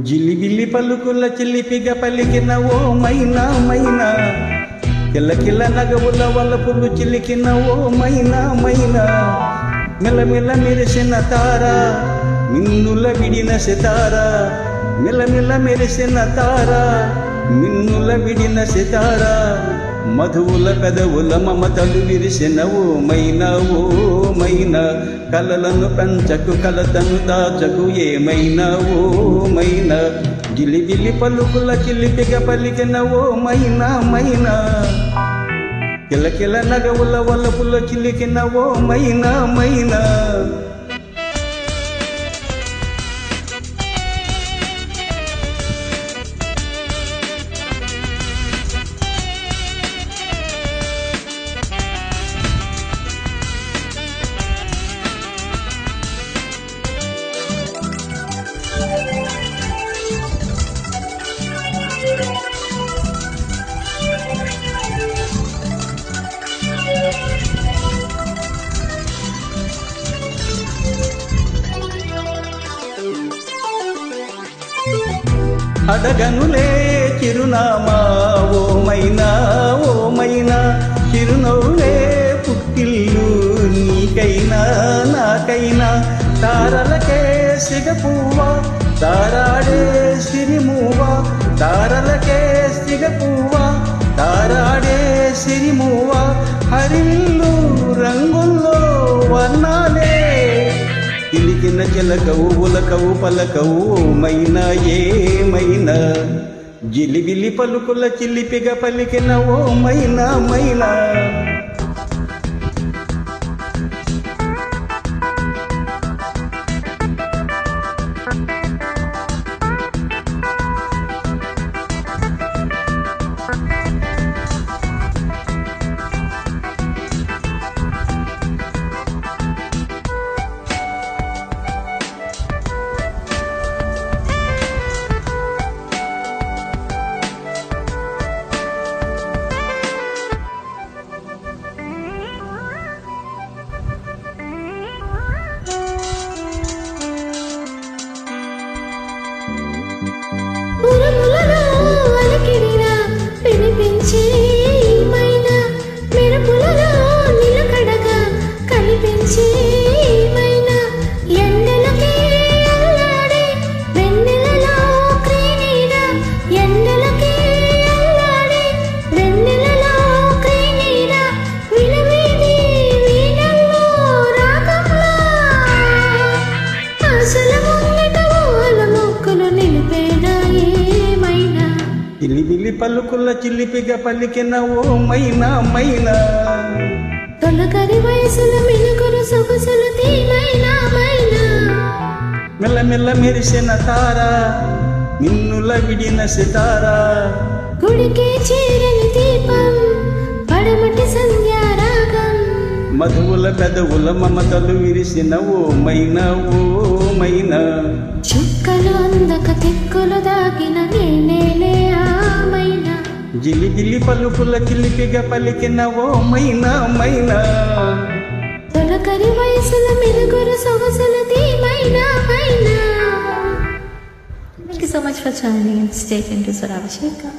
జిలిబిలి పలుకుల చిలిపిగా పలికిన ఓ మైనా మైనా, కిలకిల నగవుల వలపులు చిలికిన ఓ మైనా మైనా, మెలమెల మెరిసిన తారా మిన్నుల విడిన సితారా, మెలమెల మెరిసిన తారా మిన్నుల విడిన సితారా, మధువుల పెదవుల మమతలు విరిసిన ఓ మైనా ఓ మైనా, కలలను పెంచకు కలతను దాచకు ఏమైనా ఓ మైనా, జిలిబిలి పలుకుల చిలిపిగా పలికిన ఓ మైనా మైనా, కిలకిల నగవుల వలపుల చిలికిన ఓ మైనా మైనా. అడగనులే చిరునామా ఓ మైనా ఓ మైనా, చిరునవ్వులే పుట్టిల్లు నీకైనా నాకైనా, తారలకే సిగపువ్వా తారాడే సిరిమువ్వా, తారలకే సిగపువ్వా తారాడే సిరిమువ్వా, హరివిల్లు రంగుల్లో వర్ణాలే కిలికిన చిలకవు ఉలకవు పలకవు మైనా ఏమైనా, జిలిబిలి పలుకుల చిలిపిగా పలికిన ఓ మైనా మైనా. జిలిబిలి పలుకుల చిలిపిగా పలికిన ఓ మైనా మైనా, తొలకరి వయసుల మినుగురు సొగసులు తీమైనా మైనా, మెల్లమెల్ల మెరిసిన తారా మిన్నుల విడిన సితారా, గుడికే చేరని దీపం పడమటి సంధ్యారాగం, మధువుల పెదవుల మమతలు విరిసిన ఓ మైనా ఓ మైనా, చుక్కలు అందక తిక్కులు దాగిన నేనేలే ఆ మైనా, జిలిబిలి పలుకుల చిలిపిగా పలికిన ఓ మైనా మైనా, తొలకరి వయసుల మినుగురు సొగసులు తీమైనా మైనా. Thank you so much for joining and stay tuned to Swarabhishekam.